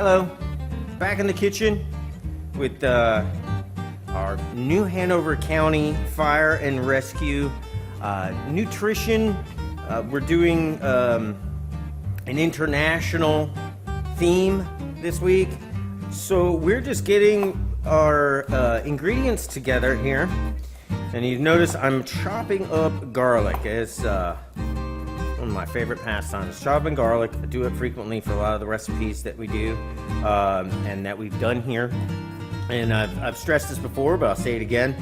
Hello, back in the kitchen with our New Hanover County Fire and Rescue nutrition. We're doing an international theme this week, so we're just getting our ingredients together here. And you notice I'm chopping up garlic. It's one of my favorite pastimes, chopping garlic. I do it frequently for a lot of the recipes that we do and that we've done here. And I've stressed this before, but I'll say it again.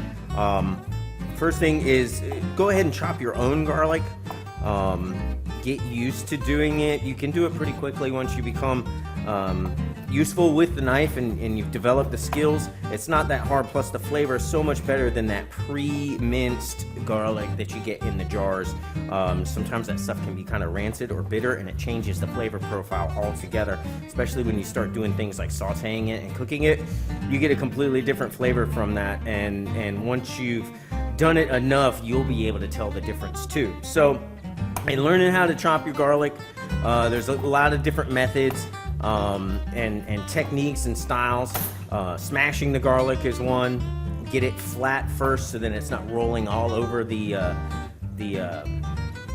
First thing is go ahead and chop your own garlic. Get used to doing it. You can do it pretty quickly once you become useful with the knife and you've developed the skills. It's not that hard, plus the flavor is so much better than that pre-minced garlic that you get in the jars. Sometimes that stuff can be kind of rancid or bitter, and it changes the flavor profile altogether, especially when you start doing things like sauteing it and cooking it. You get a completely different flavor from that, and once you've done it enough, you'll be able to tell the difference too. So in learning how to chop your garlic, there's a lot of different methods and techniques and styles. Smashing the garlic is one. Get it flat first so then it's not rolling all over the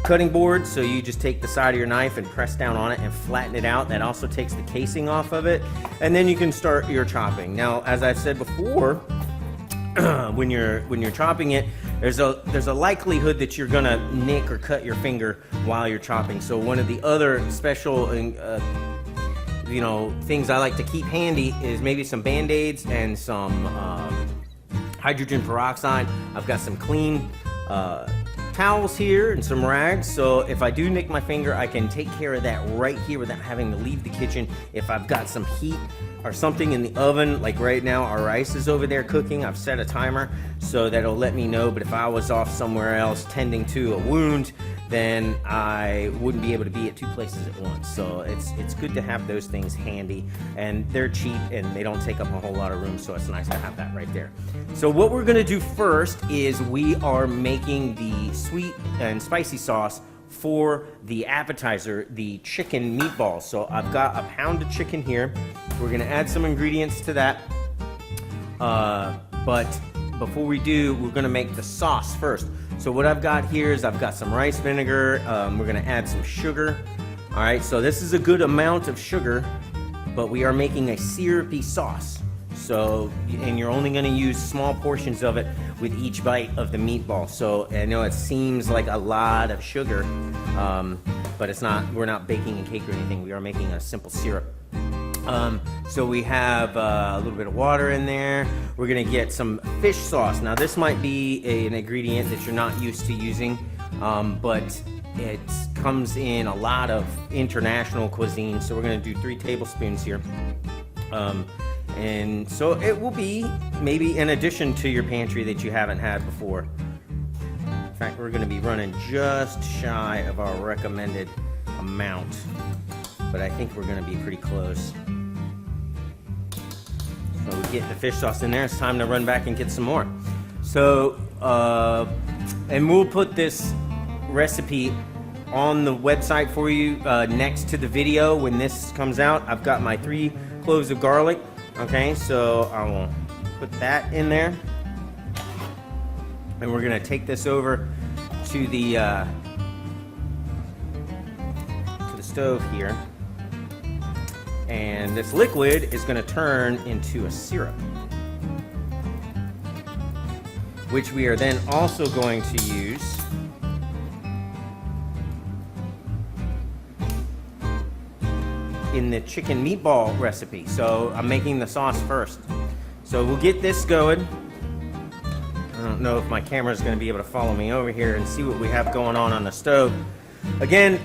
cutting board. So you just take the side of your knife and press down on it and flatten it out. That also takes the casing off of it, and then you can start your chopping. Now, as I've said before, when you're chopping it, there's a likelihood that you're gonna nick or cut your finger while you're chopping. So one of the other special things I like to keep handy is maybe some Band-Aids and some hydrogen peroxide. I've got some clean towels here and some rags, so if I do nick my finger, I can take care of that right here without having to leave the kitchen. If I've got some heat or something in the oven, like right now our rice is over there cooking, I've set a timer so that'll let me know. But if I was off somewhere else tending to a wound, then I wouldn't be able to be at two places at once. So it's good to have those things handy, and they're cheap and they don't take up a whole lot of room, so it's nice to have that right there. So what we're gonna do first is we are making the sweet and spicy sauce for the appetizer, the chicken meatballs. So I've got a pound of chicken here. We're gonna add some ingredients to that, but before we do, we're gonna make the sauce first. So what I've got here is I've got some rice vinegar. We're gonna add some sugar. All right, so this is a good amount of sugar, but we are making a syrupy sauce. So, and you're only gonna use small portions of it with each bite of the meatball. So I know it seems like a lot of sugar, but it's not. We're not baking a cake or anything. We are making a simple syrup. So we have a little bit of water in there. We're gonna get some fish sauce. Now this might be an ingredient that you're not used to using, but it comes in a lot of international cuisine. So we're gonna do 3 tablespoons here. And so it will be maybe an addition to your pantry that you haven't had before. In fact, we're gonna be running just shy of our recommended amount, but I think we're gonna be pretty close. So we get the fish sauce in there, it's time to run back and get some more. So, and we'll put this recipe on the website for you next to the video when this comes out. I've got my 3 cloves of garlic. Okay, so I will put that in there, and we're gonna take this over to the stove here, and this liquid is gonna turn into a syrup, which we are then also going to use in the chicken meatball recipe. So I'm making the sauce first. So we'll get this going. I don't know if my camera is going to be able to follow me over here and see what we have going on the stove. Again,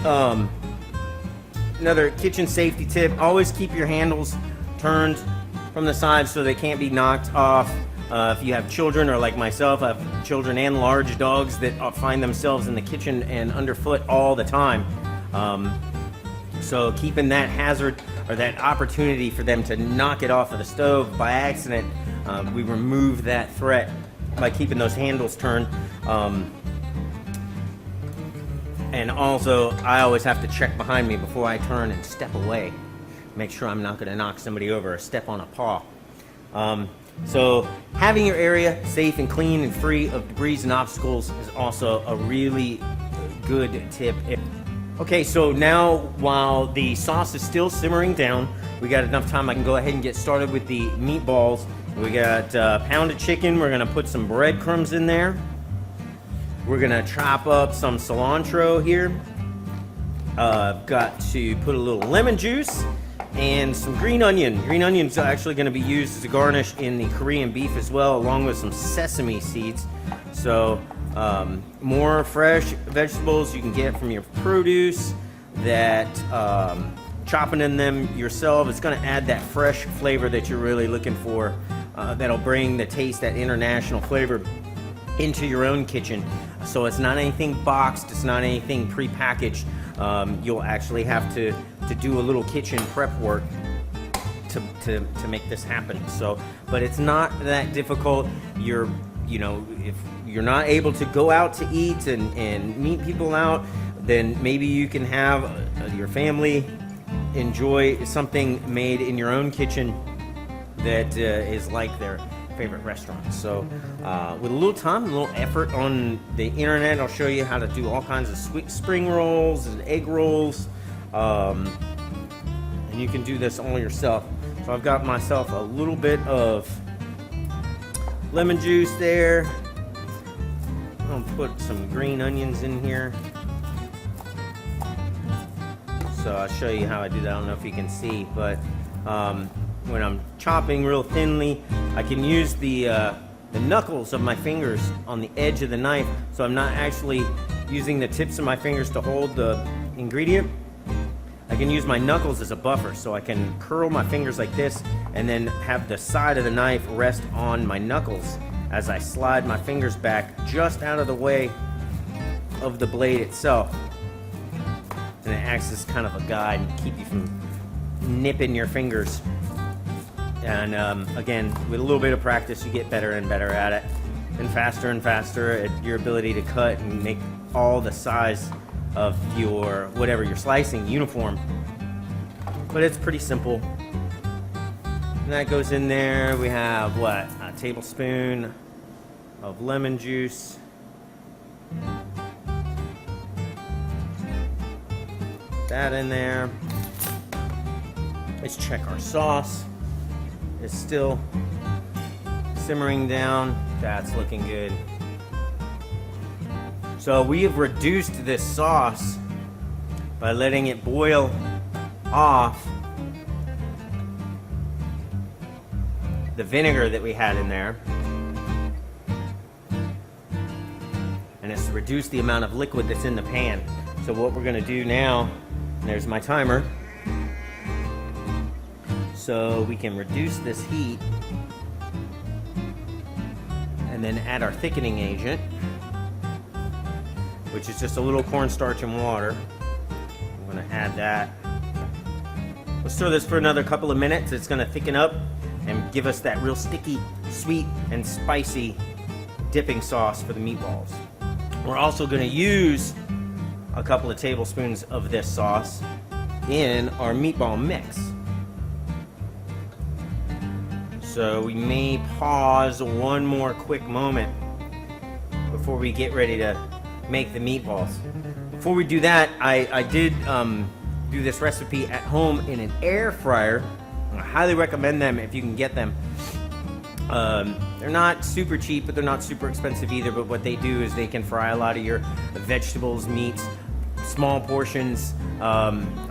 another kitchen safety tip, always keep your handles turned from the side so they can't be knocked off. If you have children, or like myself, I have children and large dogs that find themselves in the kitchen and underfoot all the time. So keeping that hazard or that opportunity for them to knock it off of the stove by accident, we remove that threat by keeping those handles turned. And also, I always have to check behind me before I turn and step away. make sure I'm not going to knock somebody over or step on a paw. So having your area safe and clean and free of debris and obstacles is also a really good tip. Okay, so now while the sauce is still simmering down, we got enough time. I can go ahead and get started with the meatballs. We got pounded chicken. We're gonna put some breadcrumbs in there. We're gonna chop up some cilantro here. Got to put a little lemon juice and some green onion. Green onion's actually gonna be used as a garnish in the Korean beef as well, along with some sesame seeds. So more fresh vegetables you can get from your produce, that chopping in them yourself, it's going to add that fresh flavor that you're really looking for. That'll bring the taste, that international flavor into your own kitchen. So it's not anything boxed, it's not anything prepackaged. You'll actually have to do a little kitchen prep work to make this happen. So, but it's not that difficult. If you're not able to go out to eat and meet people out, then maybe you can have your family enjoy something made in your own kitchen that is like their favorite restaurant. So with a little time, a little effort on the internet, I'll show you how to do all kinds of sweet spring rolls and egg rolls, and you can do this all yourself. So I've got myself a little bit of lemon juice there. I'm gonna put some green onions in here. So I'll show you how I do that. I don't know if you can see, but when I'm chopping real thinly, I can use the knuckles of my fingers on the edge of the knife, so I'm not actually using the tips of my fingers to hold the ingredient. I can use my knuckles as a buffer, so I can curl my fingers like this and then have the side of the knife rest on my knuckles as I slide my fingers back just out of the way of the blade itself. And it acts as kind of a guide and keep you from nipping your fingers. And again, with a little bit of practice, you get better and better at it, and faster at your ability to cut and make all the size of your whatever you're slicing uniform. But it's pretty simple. And that goes in there. We have what? A tablespoon of lemon juice. That in there. Let's check our sauce. It's still simmering down. That's looking good. So we have reduced this sauce by letting it boil off the vinegar that we had in there. And it's reduced the amount of liquid that's in the pan. So what we're gonna do now, there's my timer. So we can reduce this heat and then add our thickening agent, which is just a little cornstarch and water. I'm gonna add that. Let's stir this for another couple of minutes. It's gonna thicken up and give us that real sticky, sweet, and spicy dipping sauce for the meatballs. We're also gonna use a couple of tablespoons of this sauce in our meatball mix. So we may pause one more quick moment before we get ready to make the meatballs. Before we do that, I did do this recipe at home in an air fryer. I highly recommend them if you can get them. They're not super cheap, but they're not super expensive either. But what they do is they can fry a lot of your vegetables, meats, small portions,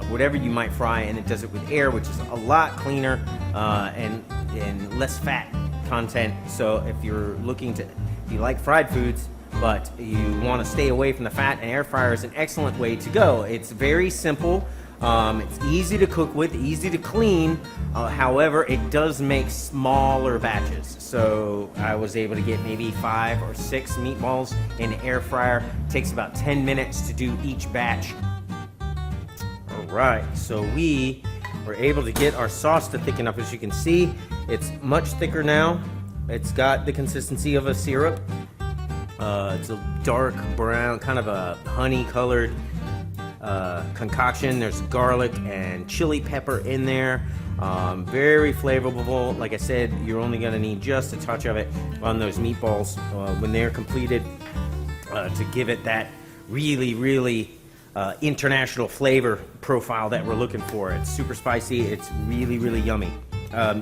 whatever you might fry, and it does it with air, which is a lot cleaner and less fat content. So if you're looking to, if you like fried foods, but you want to stay away from the fat, an air fryer is an excellent way to go. It's very simple. It's easy to cook with, easy to clean. However, it does make smaller batches. So I was able to get maybe 5 or 6 meatballs in an air fryer. It takes about 10 minutes to do each batch. All right, so we were able to get our sauce to thicken up. As you can see, it's much thicker now. It's got the consistency of a syrup. It's a dark brown, kind of a honey colored. concoction. There's garlic and chili pepper in there. Very flavorful. Like I said, you're only going to need just a touch of it on those meatballs when they're completed to give it that really international flavor profile that we're looking for. It's super spicy. It's really yummy.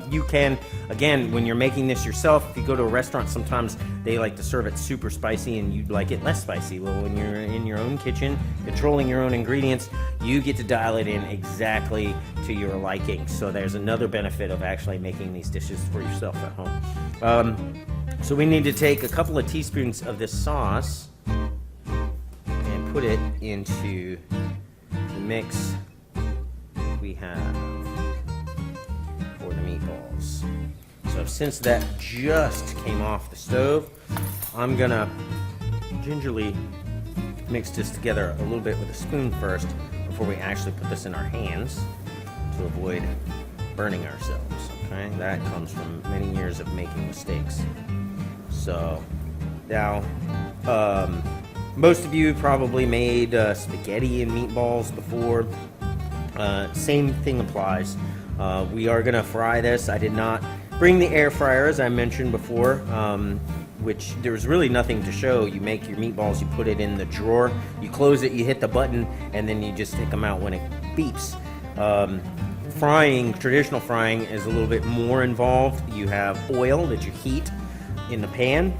You can, again, when you're making this yourself, if you go to a restaurant, sometimes they like to serve it super spicy and you'd like it less spicy. Well, when you're in your own kitchen, controlling your own ingredients, you get to dial it in exactly to your liking. So there's another benefit of actually making these dishes for yourself at home. So we need to take a couple of teaspoons of this sauce and put it into the mix we have for the meatballs. So since that just came off the stove, I'm gonna gingerly mix this together a little bit with a spoon first before we actually put this in our hands to avoid burning ourselves. Okay, that comes from many years of making mistakes. So now, most of you probably made spaghetti and meatballs before. Same thing applies. We are gonna fry this. I did not bring the air fryer, as I mentioned before, which there's really nothing to show. You make your meatballs, you put it in the drawer, you close it, you hit the button, and then you just take them out when it beeps. Frying, traditional frying, is a little bit more involved. You have oil that you heat in the pan,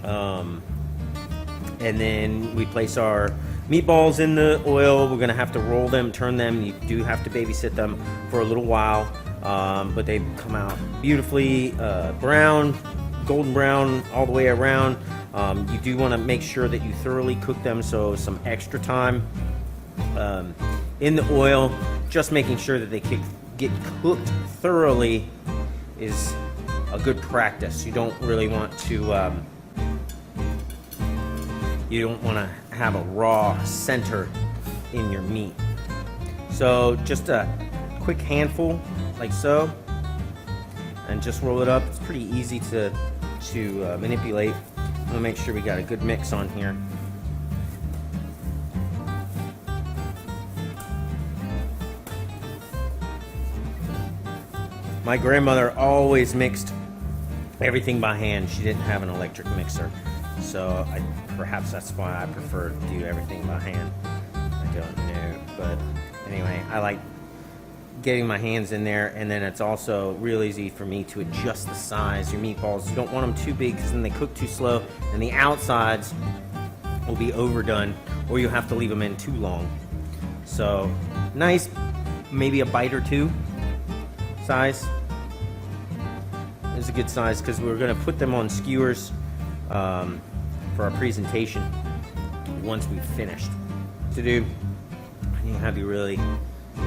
and then we place our meatballs in the oil. We're gonna have to roll them, turn them. You do have to babysit them for a little while, but they come out beautifully brown, golden brown all the way around. You do want to make sure that you thoroughly cook them, so some extra time in the oil, just making sure that they get cooked thoroughly is a good practice. You don't really want to have a raw center in your meat. So just a quick handful like so, and just roll it up. It's pretty easy to manipulate. I'm gonna make sure we got a good mix on here. My grandmother always mixed everything by hand. She didn't have an electric mixer, so perhaps that's why I prefer to do everything by hand. I don't know, but anyway, I like getting my hands in there, and then it's also real easy for me to adjust the size. Your meatballs, you don't want them too big because then they cook too slow, and the outsides will be overdone, or you have to leave them in too long. So nice, maybe a bite or two size is a good size, because we're going to put them on skewers for our presentation once we've finished to do. You have your really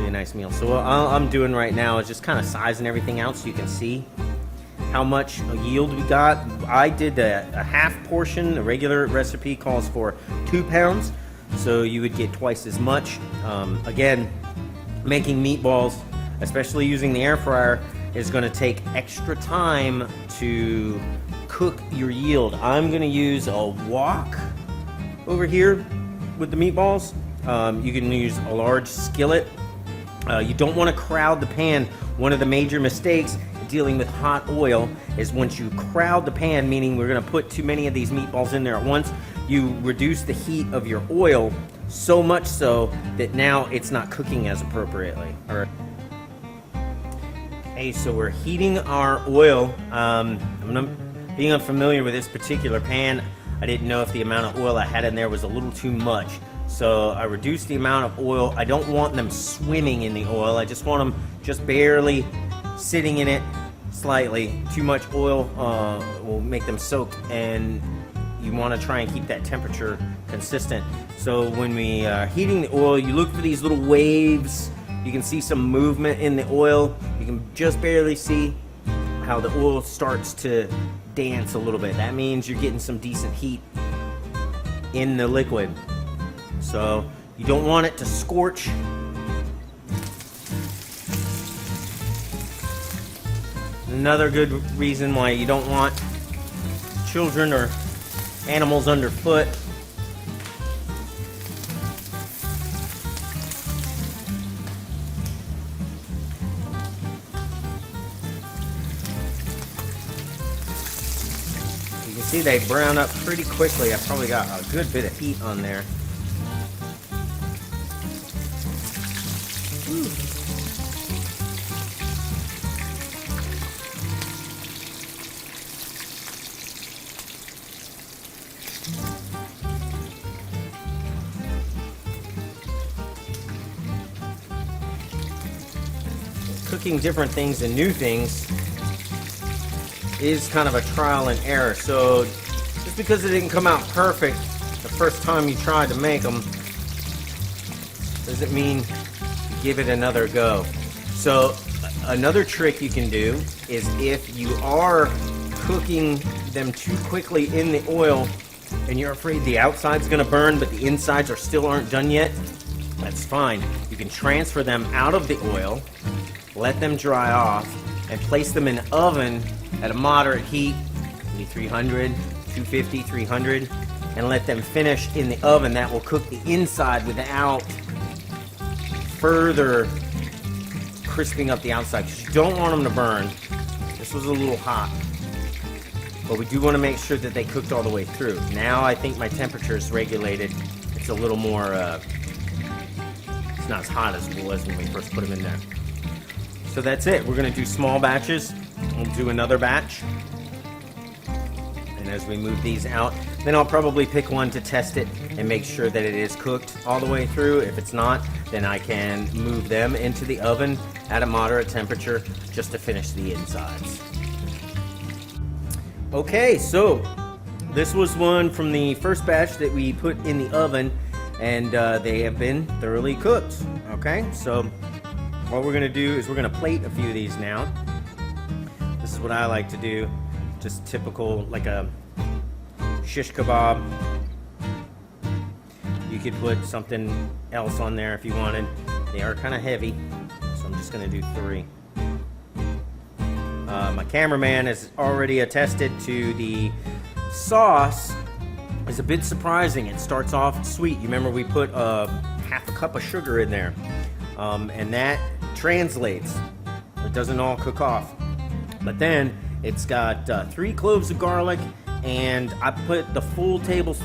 nice meal. So what I'm doing right now is just kind of sizing everything out so you can see how much yield we got. I did a half portion. The regular recipe calls for 2 pounds, so you would get twice as much. Again, making meatballs, especially using the air fryer, is going to take extra time to cook your yield. I'm going to use a wok over here with the meatballs. You can use a large skillet. You don't want to crowd the pan. One of the major mistakes dealing with hot oil is once you crowd the pan, meaning we're going to put too many of these meatballs in there at once, you reduce the heat of your oil so much so that now it's not cooking as appropriately. All right. Hey, so we're heating our oil. Being unfamiliar with this particular pan, I didn't know if the amount of oil I had in there was a little too much. So I reduced the amount of oil. I don't want them swimming in the oil. I just want them just barely sitting in it slightly. Too much oil will make them soaked, and you want to try and keep that temperature consistent. So when we are heating the oil, you look for these little waves. You can see some movement in the oil. You can just barely see how the oil starts to dance a little bit. That means you're getting some decent heat in the liquid. So you don't want it to scorch. Another good reason why you don't want children or animals underfoot See, they brown up pretty quickly. I probably got a good bit of heat on there. Cooking different things and new things is kind of a trial and error. So just because it didn't come out perfect the first time you tried to make them doesn't mean give it another go. So another trick you can do is if you are cooking them too quickly in the oil and you're afraid the outside's gonna burn but the insides aren't done yet, that's fine. You can transfer them out of the oil, let them dry off, and place them in the oven at a moderate heat, maybe 300, 250, 300, and let them finish in the oven. That will cook the inside without further crisping up the outside, because you don't want them to burn. This was a little hot, but we do want to make sure that they cooked all the way through. Now I think my temperature is regulated. It's a little more, it's not as hot as it was when we first put them in there. So that's it. We're going to do small batches. We'll do another batch. And as we move these out, then I'll probably pick one to test it and make sure that it is cooked all the way through. If it's not, then I can move them into the oven at a moderate temperature just to finish the insides. Okay, so this was one from the first batch that we put in the oven, and they have been thoroughly cooked. Okay, so what we're gonna do is we're gonna plate a few of these now. This is what I like to do, just typical, like a shish kebab. You could put something else on there if you wanted. They are kind of heavy, so I'm just gonna do 3. My cameraman has already attested to the sauce. It's a bit surprising. It starts off sweet. You remember we put half a cup of sugar in there, and that translates. It doesn't all cook off. But then it's got 3 cloves of garlic, and I put the full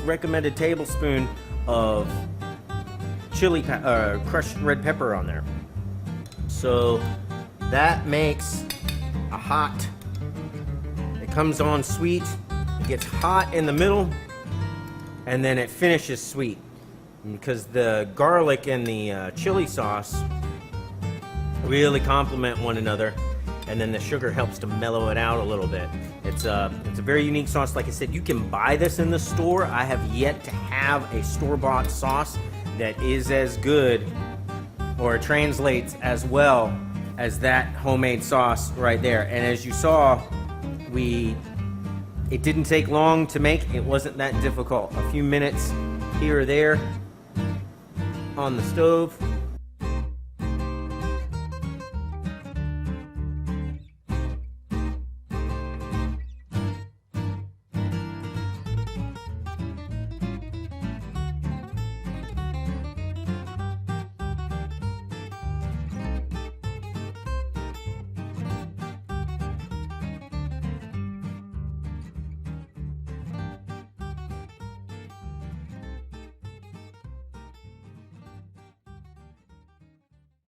recommended tablespoon of crushed red pepper on there. So that makes a hot. It comes on sweet, it gets hot in the middle, and then it finishes sweet. Because the garlic and the chili sauce really complement one another, and then the sugar helps to mellow it out a little bit. It's a very unique sauce. Like I said, you can buy this in the store. I have yet to have a store-bought sauce that is as good or translates as well as that homemade sauce right there. And as you saw, it didn't take long to make. It wasn't that difficult. A few minutes here or there on the stove,